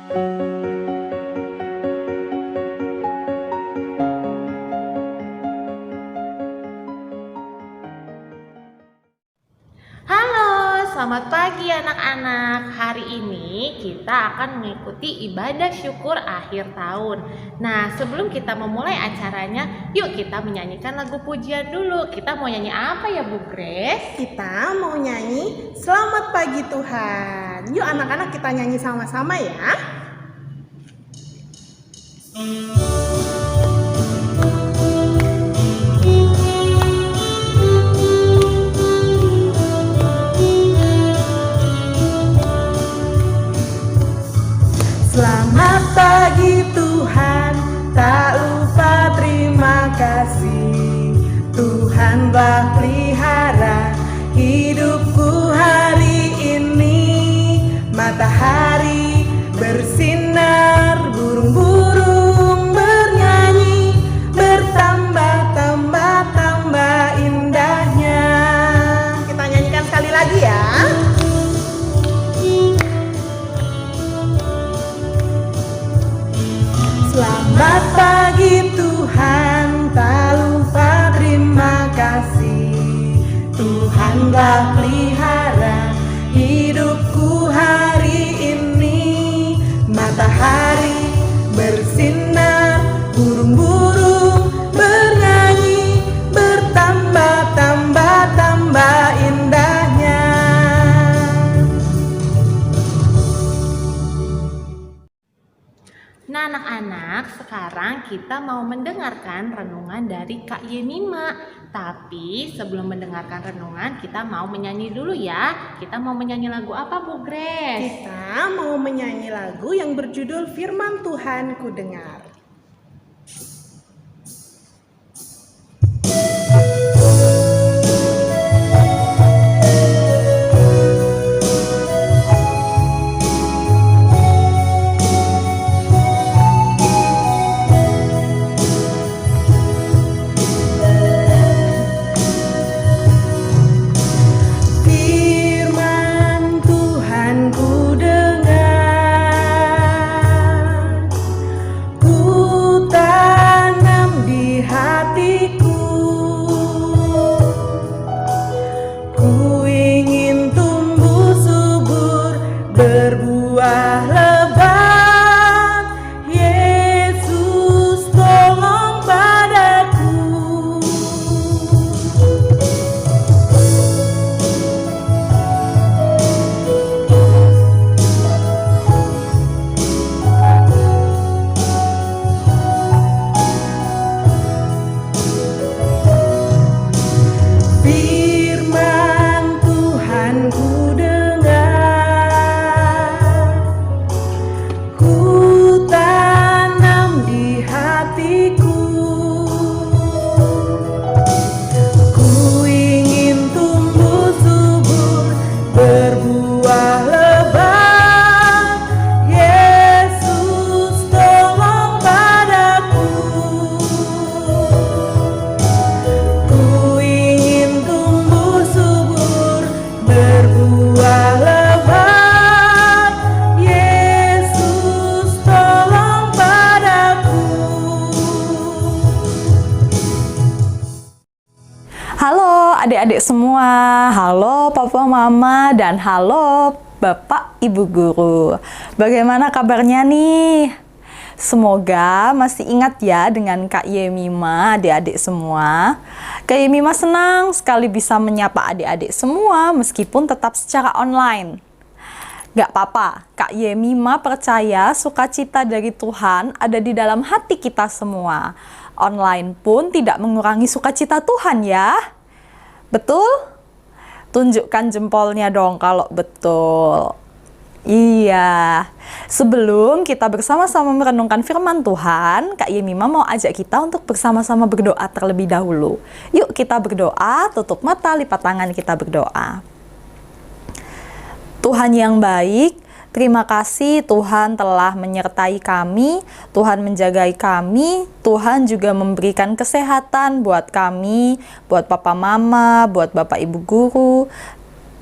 Halo, selamat pagi anak-anak. Hari ini kita akan mengikuti ibadah syukur akhir tahun. Nah, sebelum kita memulai acaranya, yuk kita menyanyikan lagu pujian dulu. Kita mau nyanyi apa ya, Bu Grace? Kita mau nyanyi Selamat Pagi Tuhan. Yuk anak-anak kita nyanyi sama-sama ya. Selamat pagi Tuhan, tak lupa terima kasih. Tuhan telah pelihara hidupku hari ini. Matahari bersinar, burung-burung bernyanyi, bertambah-tambah indahnya. Kita nyanyikan sekali lagi ya. Selamat pagi Tuhan, tak lupa terima kasih. Tuhan telah pelihara hidupku hari ini. Matahari bersinar, burung-burung bernyanyi, bertambah-tambah indahnya. Nah, anak-anak, sekarang kita mau mendengarkan renungan dari Kak Yemima. Tapi sebelum mendengarkan renungan, kita mau menyanyi dulu ya. Kita mau menyanyi lagu apa, Bu Grace? Kita mau menyanyi lagu yang berjudul Firman Tuhan Ku Dengar. Berbuah lebat, Yesus tolong padaku. Firman Tuhan ku adik-adik semua, halo Papa Mama, dan halo Bapak Ibu Guru. Bagaimana kabarnya nih? Semoga masih ingat ya dengan Kak Yemima, adik-adik semua. Kak Yemima senang sekali bisa menyapa adik-adik semua meskipun tetap secara online. Gak apa-apa, Kak Yemima percaya sukacita dari Tuhan ada di dalam hati kita semua. Online pun tidak mengurangi sukacita Tuhan ya. Betul? Tunjukkan jempolnya dong kalau betul. Iya. Sebelum kita bersama-sama merenungkan firman Tuhan, Kak Yemima mau ajak kita untuk bersama-sama berdoa terlebih dahulu. Yuk kita berdoa, tutup mata, lipat tangan, kita berdoa. Tuhan yang baik, terima kasih Tuhan telah menyertai kami, Tuhan menjagai kami, Tuhan juga memberikan kesehatan buat kami, buat Papa Mama, buat Bapak Ibu Guru.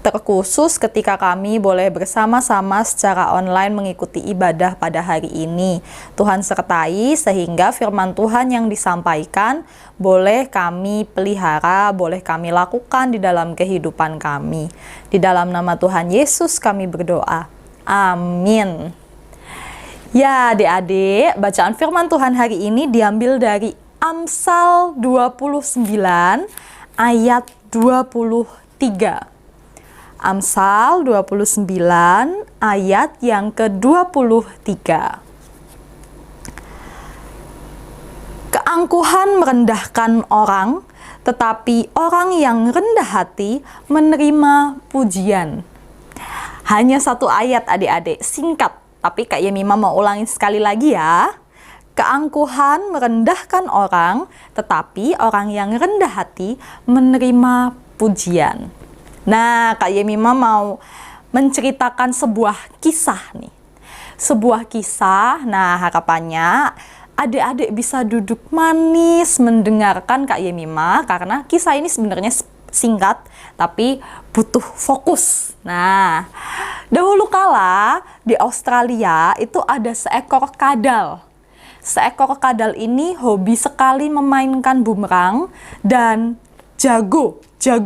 terkhusus ketika kami boleh bersama-sama secara online mengikuti ibadah pada hari ini. Tuhan sertai sehingga firman Tuhan yang disampaikan boleh kami pelihara, boleh kami lakukan di dalam kehidupan kami. Di dalam nama Tuhan Yesus kami berdoa. Amin. Ya adik-adik, bacaan firman Tuhan hari ini diambil dari Amsal 29 ayat 23. Amsal 29 ayat yang ke-23. Keangkuhan merendahkan orang, tetapi orang yang rendah hati menerima pujian. Hanya satu ayat adik-adik, singkat, tapi Kak Yemima mau ulangi sekali lagi ya. Keangkuhan merendahkan orang, tetapi orang yang rendah hati menerima pujian. Nah, Kak Yemima mau menceritakan sebuah kisah nih. Sebuah kisah, nah harapannya adik-adik bisa duduk manis mendengarkan Kak Yemima karena kisah ini sebenarnya singkat tapi butuh fokus. Nah, dahulu kala di Australia itu ada seekor kadal. Seekor kadal ini hobi sekali memainkan bumerang dan jago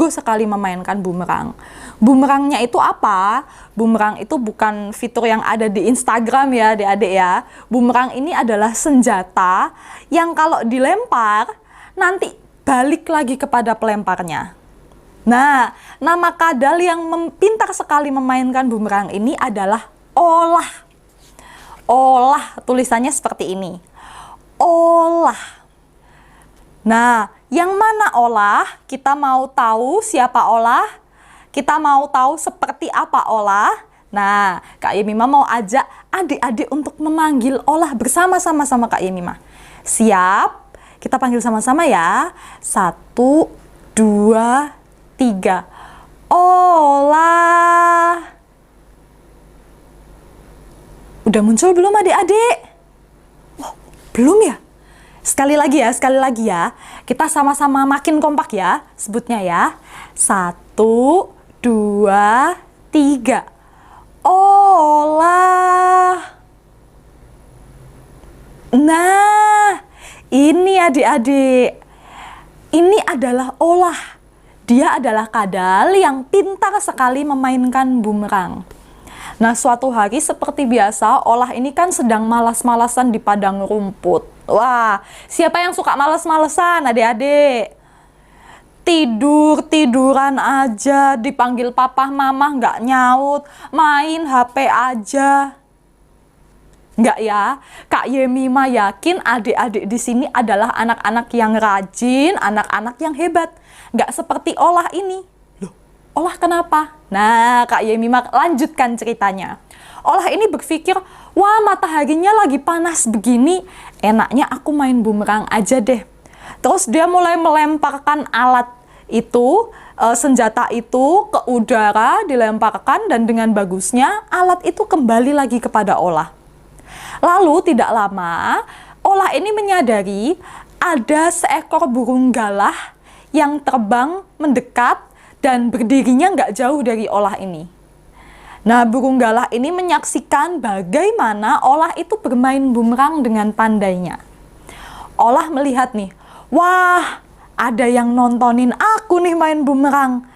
sekali memainkan bumerang. Bumerangnya itu apa? Bumerang itu bukan fitur yang ada di Instagram ya adik-adik ya. Bumerang ini adalah senjata yang kalau dilempar nanti balik lagi kepada pelemparnya. Nah, nama kadal yang pintar sekali memainkan bumerang ini adalah Olah. Olah, tulisannya seperti ini. Olah. Nah, yang mana Olah? Kita mau tahu siapa Olah? Kita mau tahu seperti apa Olah? Nah, Kak Yemima mau ajak adik-adik untuk memanggil Olah bersama-sama sama Kak Yemima. Siap? Kita panggil sama-sama ya. 1, 2, 3. Olah. Udah muncul belum adik-adik? Oh, belum ya? Sekali lagi ya. Kita sama-sama makin kompak ya, sebutnya ya. 1, 2, 3. Olah. Nah, ini adik-adik. Ini adalah Olah. Dia adalah kadal yang pintar sekali memainkan bumerang. Nah, suatu hari seperti biasa, Olah ini kan sedang malas-malasan di padang rumput. Wah, siapa yang suka malas-malasan adik-adik? Tiduran aja, dipanggil papa mama nggak nyaut, main HP aja. Nggak ya? Kak Yemima yakin adik-adik di sini adalah anak-anak yang rajin, anak-anak yang hebat. Nggak seperti Olah ini. Olah kenapa? Nah, Kak Yemima lanjutkan ceritanya. Olah ini berpikir, wah mataharinya lagi panas begini, enaknya aku main bumerang aja deh. Terus dia mulai melemparkan alat itu, senjata itu ke udara, dilemparkan dan dengan bagusnya alat itu kembali lagi kepada Olah. Lalu tidak lama, Olah ini menyadari ada seekor burung galah yang terbang mendekat dan berdirinya nggak jauh dari Olah ini. Nah, burung galah ini menyaksikan bagaimana Olah itu bermain bumerang dengan pandainya. Olah melihat nih, wah, ada yang nontonin aku nih main bumerang.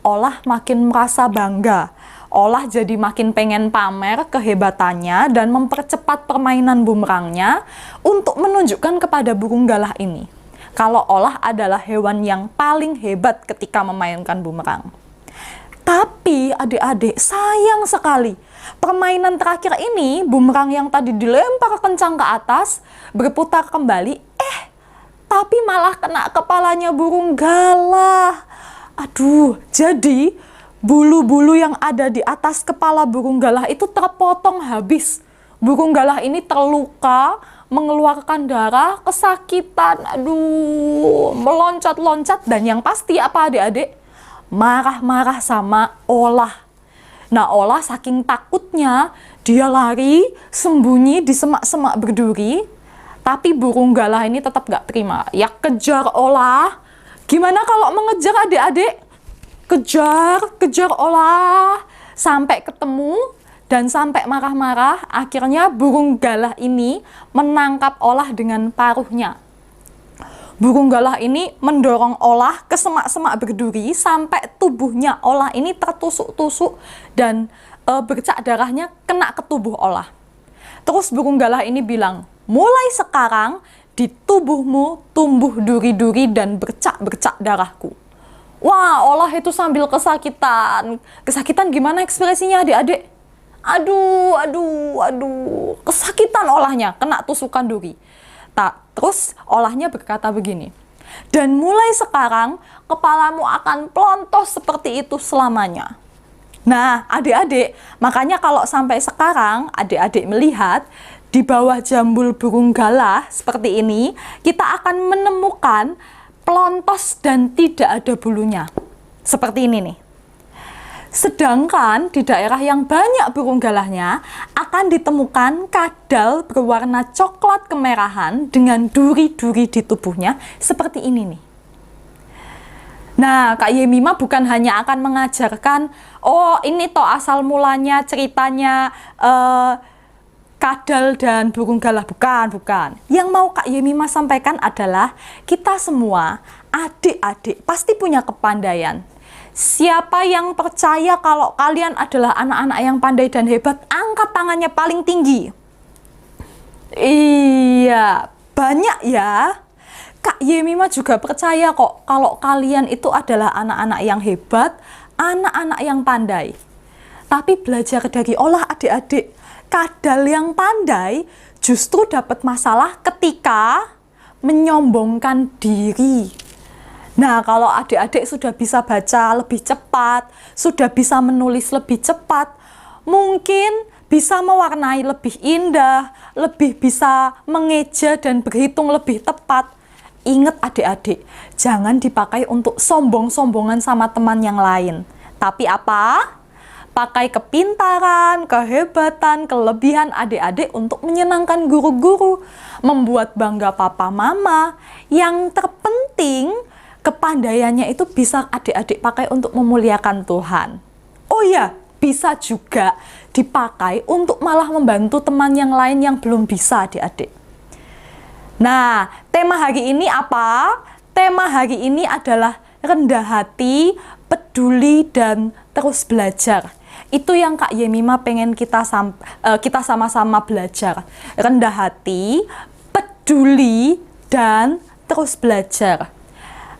Olah makin merasa bangga. Olah jadi makin pengen pamer kehebatannya dan mempercepat permainan bumerangnya untuk menunjukkan kepada burung galah ini kalau Olah adalah hewan yang paling hebat ketika memainkan bumerang. Tapi adik-adik, sayang sekali. Permainan terakhir ini, bumerang yang tadi dilempar kencang ke atas, berputar kembali, tapi malah kena kepalanya burung galah. Aduh, jadi bulu-bulu yang ada di atas kepala burung galah itu terpotong habis. Burung galah ini terluka, mengeluarkan darah, kesakitan, aduh, meloncat-loncat, dan yang pasti apa adik-adik? Marah-marah sama Olah. Nah, Olah saking takutnya, dia lari, sembunyi di semak-semak berduri, tapi burung galah ini tetap gak terima. Ya kejar Olah. Gimana kalau mengejar adik-adik? kejar olah sampai ketemu dan sampai marah-marah. Akhirnya burung galah ini menangkap olah dengan paruhnya. Burung galah ini mendorong olah ke semak-semak berduri sampai tubuhnya olah ini tertusuk-tusuk dan bercak darahnya kena ke tubuh olah. Terus burung galah ini bilang, mulai sekarang di tubuhmu tumbuh duri-duri dan bercak-bercak darahku. Wah, olah itu sambil kesakitan. Kesakitan gimana ekspresinya adik-adik? Aduh, kesakitan olahnya, kena tusukan duri. Terus olahnya berkata begini, dan mulai sekarang kepalamu akan pelontos seperti itu selamanya. Nah, adik-adik, makanya kalau sampai sekarang adik-adik melihat di bawah jambul burung galah seperti ini, kita akan menemukan pelontos dan tidak ada bulunya. Seperti ini nih. Sedangkan di daerah yang banyak burung galahnya akan ditemukan kadal berwarna coklat kemerahan dengan duri-duri di tubuhnya seperti ini nih. Nah, Kak Yemima bukan hanya akan mengajarkan, oh ini toh asal mulanya ceritanya kadal dan burung galah. Bukan. Yang mau Kak Yemima sampaikan adalah kita semua, adik-adik, pasti punya kepandaian. Siapa yang percaya kalau kalian adalah anak-anak yang pandai dan hebat, angkat tangannya paling tinggi. Iya, banyak ya. Kak Yemima juga percaya kok kalau kalian itu adalah anak-anak yang hebat, anak-anak yang pandai. Tapi belajar dari olah adik-adik, kadal yang pandai justru dapat masalah ketika menyombongkan diri. Nah, kalau adik-adik sudah bisa baca lebih cepat, sudah bisa menulis lebih cepat, mungkin bisa mewarnai lebih indah, lebih bisa mengeja dan berhitung lebih tepat. Ingat adik-adik, jangan dipakai untuk sombong-sombongan sama teman yang lain. Tapi apa? Pakai kepintaran, kehebatan, kelebihan adik-adik untuk menyenangkan guru-guru, membuat bangga papa mama. Yang terpenting, kepandaiannya itu bisa adik-adik pakai untuk memuliakan Tuhan. Oh ya, bisa juga dipakai untuk malah membantu teman yang lain yang belum bisa adik-adik. Nah, tema hari ini apa? Tema hari ini adalah rendah hati, peduli, dan terus belajar. Itu yang Kak Yemima pengen kita sama-sama belajar. Rendah hati, peduli, dan terus belajar.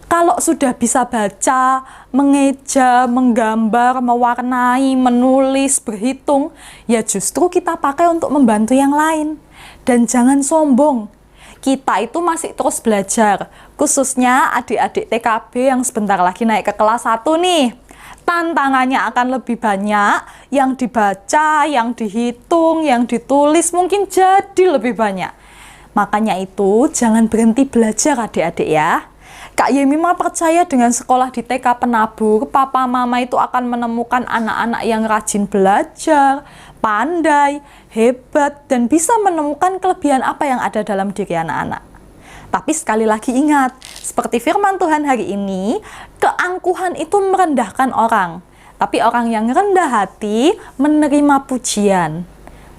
Kalau sudah bisa baca, mengeja, menggambar, mewarnai, menulis, berhitung, ya justru kita pakai untuk membantu yang lain. Dan jangan sombong. Kita itu masih terus belajar, khususnya adik-adik TKB yang sebentar lagi naik ke kelas 1 nih. Tantangannya akan lebih banyak, yang dibaca, yang dihitung, yang ditulis mungkin jadi lebih banyak. Makanya itu jangan berhenti belajar adik-adik ya. Kak Yemima percaya dengan sekolah di TK Penabur, papa mama itu akan menemukan anak-anak yang rajin belajar, pandai, hebat, dan bisa menemukan kelebihan apa yang ada dalam diri anak-anak. Tapi sekali lagi ingat, seperti firman Tuhan hari ini, keangkuhan itu merendahkan orang. Tapi orang yang rendah hati menerima pujian.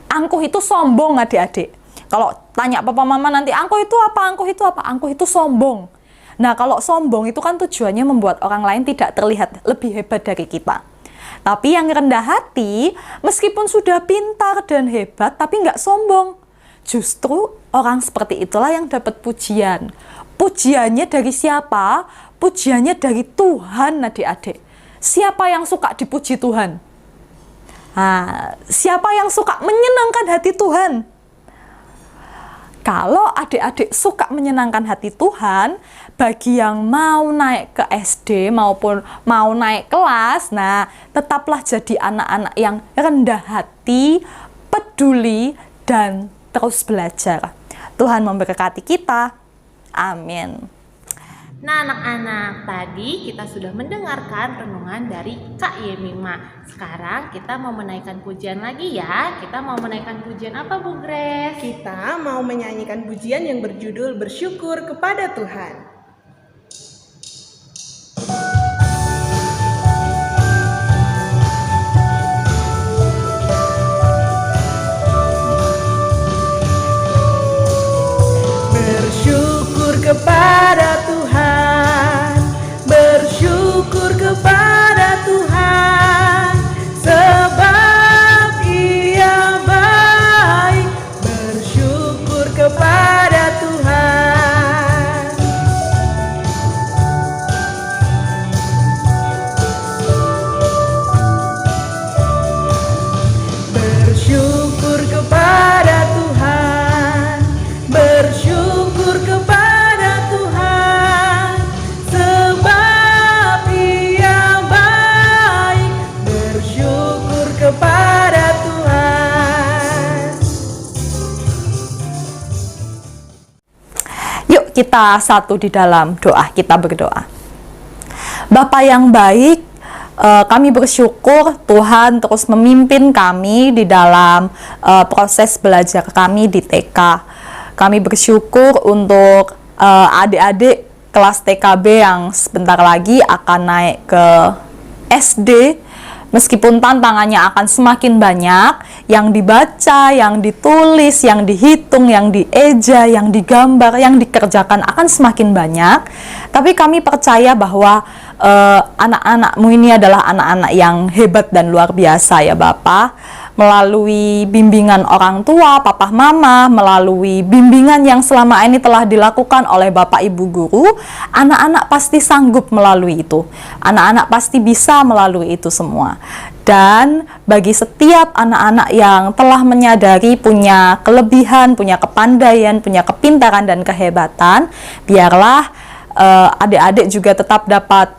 Angkuh itu sombong adik-adik. Kalau tanya papa mama nanti, angkuh itu apa? Angkuh itu apa? Angkuh itu sombong. Nah, kalau sombong itu kan tujuannya membuat orang lain tidak terlihat lebih hebat dari kita. Tapi yang rendah hati, meskipun sudah pintar dan hebat, tapi nggak sombong. Justru orang seperti itulah yang dapat pujian. Pujiannya dari siapa? Pujiannya dari Tuhan, adik-adik. Siapa yang suka dipuji Tuhan? Nah, siapa yang suka menyenangkan hati Tuhan? Kalau adik-adik suka menyenangkan hati Tuhan, bagi yang mau naik ke SD maupun mau naik kelas, nah tetaplah jadi anak-anak yang rendah hati, peduli, dan terus belajar. Tuhan memberkati kita. Amin. Nah anak-anak, tadi kita sudah mendengarkan renungan dari Kak Yemima. Sekarang kita mau menaikkan pujian lagi ya. Kita mau menaikkan pujian apa Bu Grace? Kita mau menyanyikan pujian yang berjudul Bersyukur kepada Tuhan. Yuk kita satu di dalam doa, kita berdoa. Bapa yang baik, kami bersyukur Tuhan terus memimpin kami di dalam proses belajar kami di TK. Kami bersyukur untuk adik-adik kelas TKB yang sebentar lagi akan naik ke SD. Meskipun tantangannya akan semakin banyak, yang dibaca, yang ditulis, yang dihitung, yang dieja, yang digambar, yang dikerjakan akan semakin banyak. Tapi kami percaya bahwa anak-anakmu ini adalah anak-anak yang hebat dan luar biasa ya Bapak. Melalui bimbingan orang tua, papa mama, melalui bimbingan yang selama ini telah dilakukan oleh Bapak Ibu guru, anak-anak pasti sanggup melalui itu. Anak-anak pasti bisa melalui itu semua. Dan bagi setiap anak-anak yang telah menyadari punya kelebihan, punya kepandaian, punya kepintaran dan kehebatan, biarlah adik-adik juga tetap dapat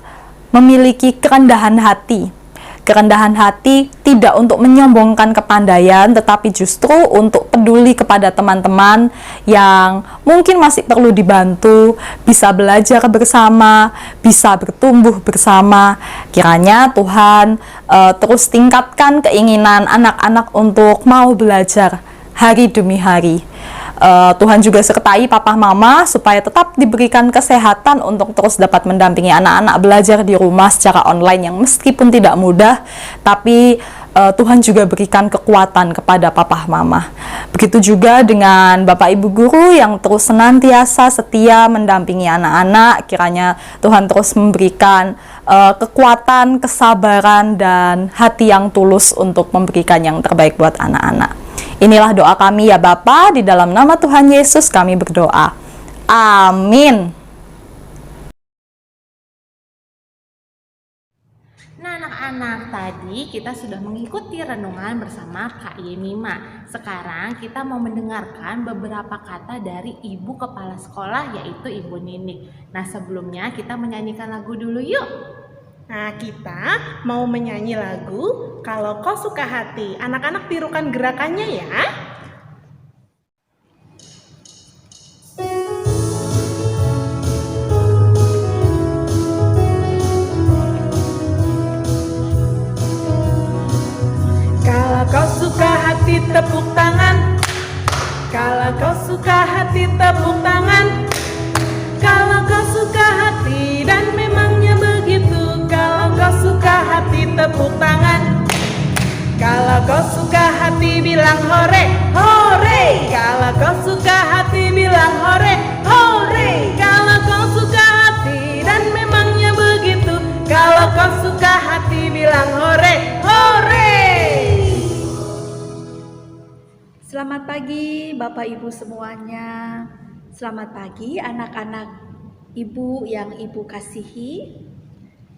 memiliki kerendahan hati. Kerendahan hati tidak untuk menyombongkan kepandaian, tetapi justru untuk peduli kepada teman-teman yang mungkin masih perlu dibantu, bisa belajar bersama, bisa bertumbuh bersama. Kiranya Tuhan terus tingkatkan keinginan anak-anak untuk mau belajar hari demi hari. Tuhan juga sertai papa mama supaya tetap diberikan kesehatan untuk terus dapat mendampingi anak-anak belajar di rumah secara online yang meskipun tidak mudah, tapi Tuhan juga berikan kekuatan kepada papa mama. Begitu juga dengan Bapak Ibu guru yang terus senantiasa setia mendampingi anak-anak. Kiranya Tuhan terus memberikan kekuatan, kesabaran, dan hati yang tulus untuk memberikan yang terbaik buat anak-anak. Inilah doa kami ya Bapa, di dalam nama Tuhan Yesus kami berdoa. Amin. Nah anak-anak, tadi kita sudah mengikuti renungan bersama Kak Yemima. Sekarang kita mau mendengarkan beberapa kata dari Ibu Kepala Sekolah, yaitu Ibu Ninik. Nah sebelumnya kita menyanyikan lagu dulu yuk. Nah, kita mau menyanyi lagu Kalau Kau Suka Hati. Anak-anak tirukan gerakannya ya. Kalau kau suka hati tepuk tangan. Kalau kau suka hati tepuk tangan. Kalau kau suka hati dan memangnya begitu. Kalau kau suka hati tepuk tangan. Kalau kau suka hati bilang hore, hore. Kalau kau suka hati bilang hore, hore. Kalau kau suka hati dan memangnya begitu. Kalau kau suka hati bilang hore, hore. Selamat pagi Bapak Ibu semuanya. Selamat pagi anak-anak Ibu yang Ibu kasihi.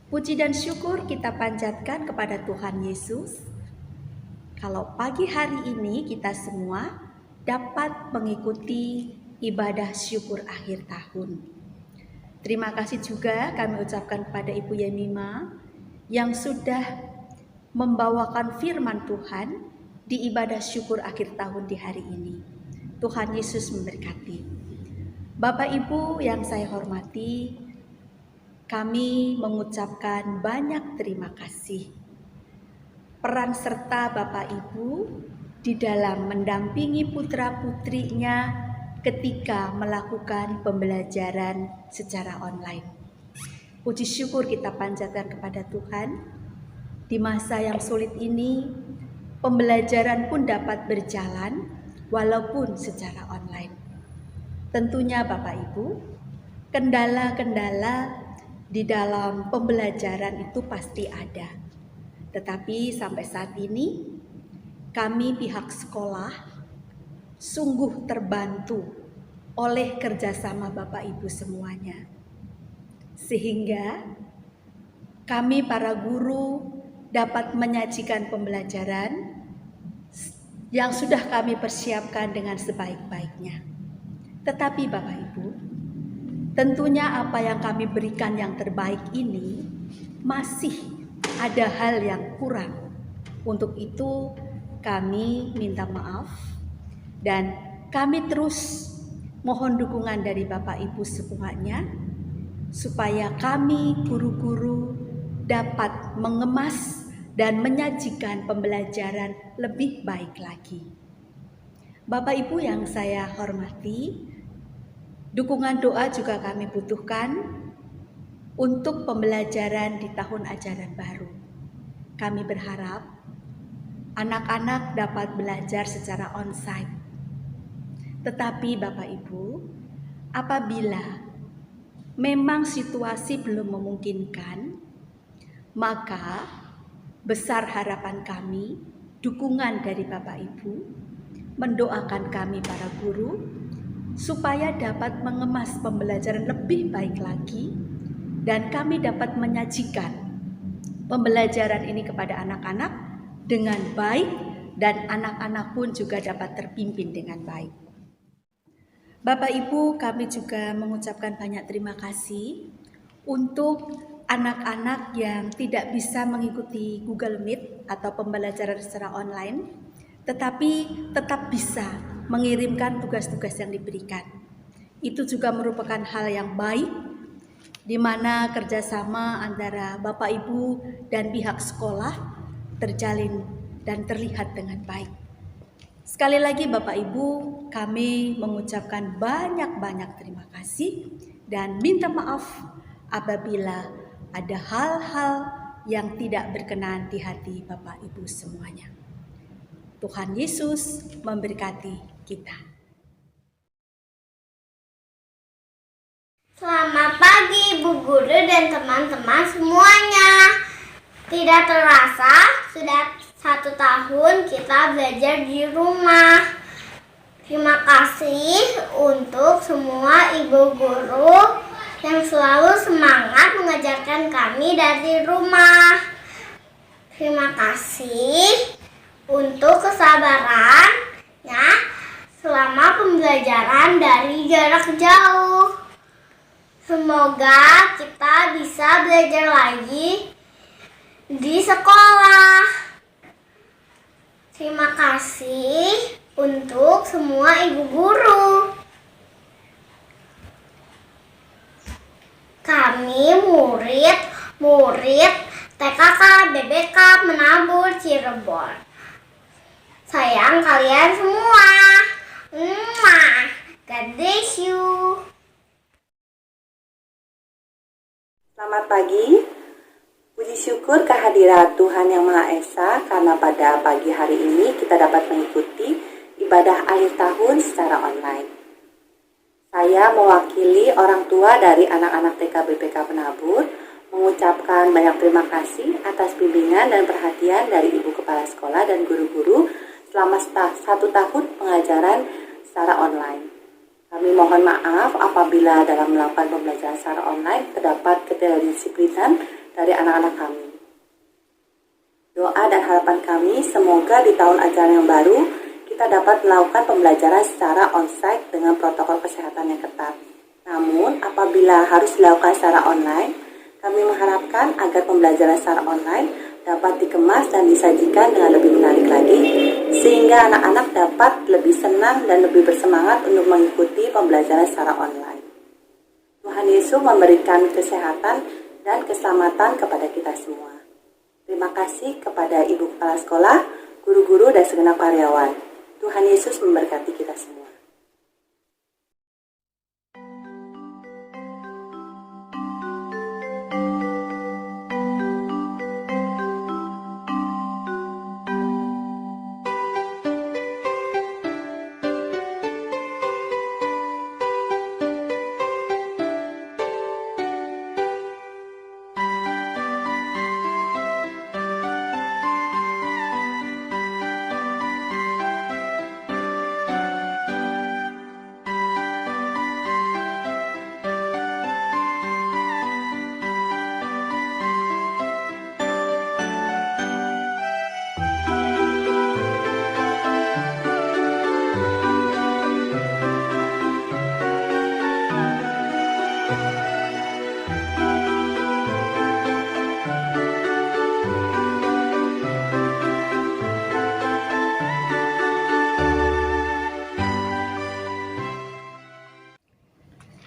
Puji dan syukur kita panjatkan kepada Tuhan Yesus. Kalau pagi hari ini kita semua dapat mengikuti ibadah syukur akhir tahun. Terima kasih juga kami ucapkan kepada Ibu Yemima yang sudah membawakan firman Tuhan di ibadah syukur akhir tahun di hari ini. Tuhan Yesus memberkati. Bapak Ibu yang saya hormati, kami mengucapkan banyak terima kasih. Peran serta Bapak Ibu di dalam mendampingi putra-putrinya ketika melakukan pembelajaran secara online. Puji syukur kita panjatkan kepada Tuhan. Di masa yang sulit ini, pembelajaran pun dapat berjalan walaupun secara online. Tentunya Bapak Ibu, kendala-kendala di dalam pembelajaran itu pasti ada. Tetapi sampai saat ini, kami pihak sekolah sungguh terbantu oleh kerjasama Bapak Ibu semuanya. Sehingga kami para guru dapat menyajikan pembelajaran yang sudah kami persiapkan dengan sebaik-baiknya. Tetapi Bapak Ibu, tentunya apa yang kami berikan yang terbaik ini masih ada hal yang kurang. Untuk itu kami minta maaf dan kami terus Mohon dukungan dari Bapak Ibu semuanya supaya kami guru-guru dapat mengemas dan menyajikan pembelajaran lebih baik lagi. Bapak Ibu yang saya hormati, dukungan doa juga kami butuhkan untuk pembelajaran di tahun ajaran baru. Kami berharap anak-anak dapat belajar secara onsite. Tetapi Bapak Ibu, apabila memang situasi belum memungkinkan, maka besar harapan kami, dukungan dari Bapak Ibu, mendoakan kami para guru, supaya dapat mengemas pembelajaran lebih baik lagi, dan kami dapat menyajikan pembelajaran ini kepada anak-anak dengan baik, dan anak-anak pun juga dapat terpimpin dengan baik. Bapak Ibu, kami juga mengucapkan banyak terima kasih untuk anak-anak yang tidak bisa mengikuti Google Meet atau pembelajaran secara online, tetapi tetap bisa mengirimkan tugas-tugas yang diberikan. Itu juga merupakan hal yang baik, di mana kerjasama antara Bapak Ibu dan pihak sekolah terjalin dan terlihat dengan baik. Sekali lagi Bapak Ibu, kami mengucapkan banyak-banyak terima kasih dan minta maaf apabila ada hal-hal yang tidak berkenan di hati Bapak Ibu semuanya. Tuhan Yesus memberkati kita. Selamat pagi Ibu Guru dan teman-teman semuanya. Tidak terasa sudah 1 tahun kita belajar di rumah. Terima kasih untuk semua ibu guru yang selalu semangat mengajarkan kami dari rumah. Terima kasih untuk kesabarannya selama pembelajaran dari jarak jauh. Semoga kita bisa belajar lagi di sekolah. Terima kasih untuk semua ibu guru. Kami murid TKK BBK Menabur Cirebon. Sayang kalian semua. God bless you. Selamat pagi. Puji syukur kehadirat Tuhan Yang Maha Esa karena pada pagi hari ini kita dapat mengikuti ibadah akhir tahun secara online. Saya mewakili orang tua dari anak-anak TK BPK Penabur mengucapkan banyak terima kasih atas bimbingan dan perhatian dari Ibu Kepala Sekolah dan guru-guru selama 1 tahun pengajaran secara online. Kami mohon maaf apabila dalam melakukan pembelajaran secara online terdapat ketidakdisiplinan dari anak-anak kami. Doa dan harapan kami semoga di tahun ajaran yang baru kita dapat melakukan pembelajaran secara onsite dengan protokol kesehatan yang ketat. Namun apabila harus dilakukan secara online, kami mengharapkan agar pembelajaran secara online dapat dikemas dan disajikan dengan lebih menarik lagi, sehingga anak-anak dapat lebih senang dan lebih bersemangat untuk mengikuti pembelajaran secara online. Tuhan Yesus memberikan kesehatan dan keselamatan kepada kita semua. Terima kasih kepada Ibu Kepala Sekolah, guru-guru, dan segenap karyawan. Tuhan Yesus memberkati kita semua.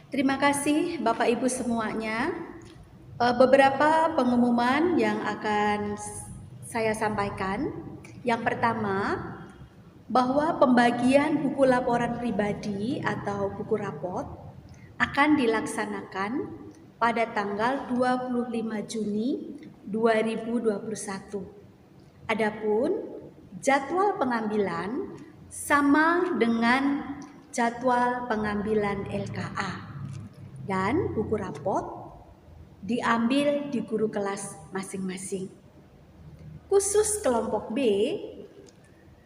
Terima kasih Bapak Ibu semuanya. Beberapa pengumuman yang akan saya sampaikan. Yang pertama, bahwa pembagian buku laporan pribadi atau buku rapot akan dilaksanakan pada tanggal 25 Juni 2021. Adapun jadwal pengambilan sama dengan jadwal pengambilan LKA dan buku rapot diambil di guru kelas masing-masing. Khusus kelompok B,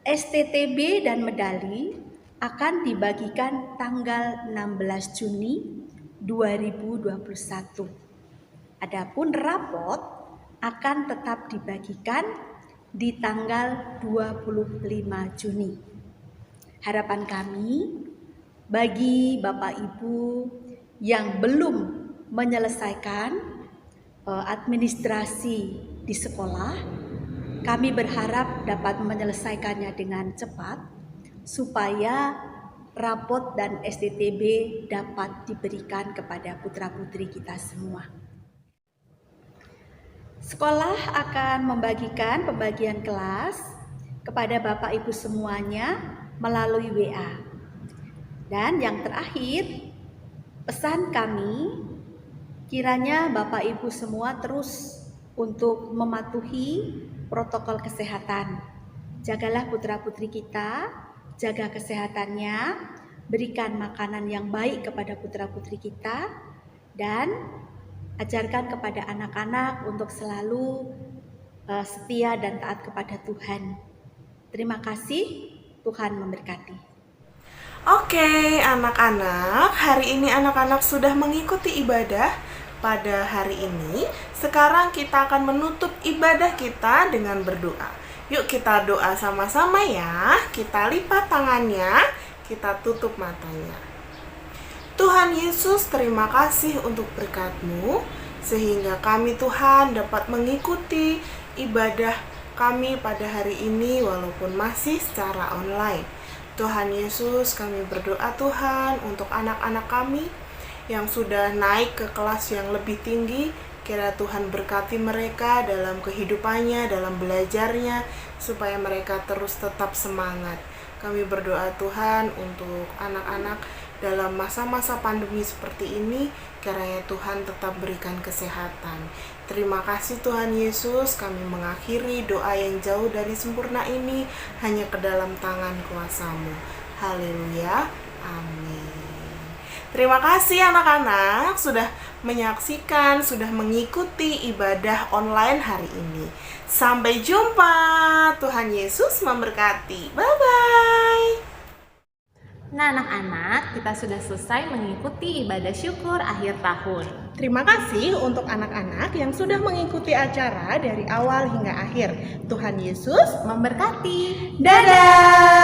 STTB dan medali akan dibagikan tanggal 16 Juni 2021. Adapun rapot akan tetap dibagikan di tanggal 25 Juni. Harapan kami bagi Bapak Ibu yang belum menyelesaikan administrasi di sekolah, kami berharap dapat menyelesaikannya dengan cepat supaya rapot dan STTB dapat diberikan kepada putra-putri kita semua. Sekolah akan membagikan pembagian kelas kepada Bapak Ibu semuanya melalui WA. Dan yang terakhir, pesan kami kiranya Bapak Ibu semua terus untuk mematuhi protokol kesehatan. Jagalah putra-putri kita, jaga kesehatannya, berikan makanan yang baik kepada putra-putri kita, dan ajarkan kepada anak-anak untuk selalu setia dan taat kepada Tuhan. Terima kasih, Tuhan memberkati. Oke, anak-anak, hari ini anak-anak sudah mengikuti ibadah pada hari ini. Sekarang kita akan menutup ibadah kita dengan berdoa. Yuk kita doa sama-sama ya. Kita lipat tangannya, kita tutup matanya. Tuhan Yesus, terima kasih untuk berkat-Mu, sehingga kami Tuhan dapat mengikuti ibadah kami pada hari ini walaupun masih secara online. Tuhan Yesus, kami berdoa Tuhan untuk anak-anak kami yang sudah naik ke kelas yang lebih tinggi. Kiranya Tuhan berkati mereka dalam kehidupannya, dalam belajarnya, supaya mereka terus tetap semangat. Kami berdoa Tuhan untuk anak-anak dalam masa-masa pandemi seperti ini, kiranya Tuhan tetap berikan kesehatan. Terima kasih Tuhan Yesus, kami mengakhiri doa yang jauh dari sempurna ini hanya ke dalam tangan kuasa-Mu. Haleluya, amin. Terima kasih anak-anak sudah menyaksikan, sudah mengikuti ibadah online hari ini. Sampai jumpa, Tuhan Yesus memberkati. Bye-bye. Nah anak-anak, kita sudah selesai mengikuti ibadah syukur akhir tahun. Terima kasih untuk anak-anak yang sudah mengikuti acara dari awal hingga akhir. Tuhan Yesus Memberkati. dadah.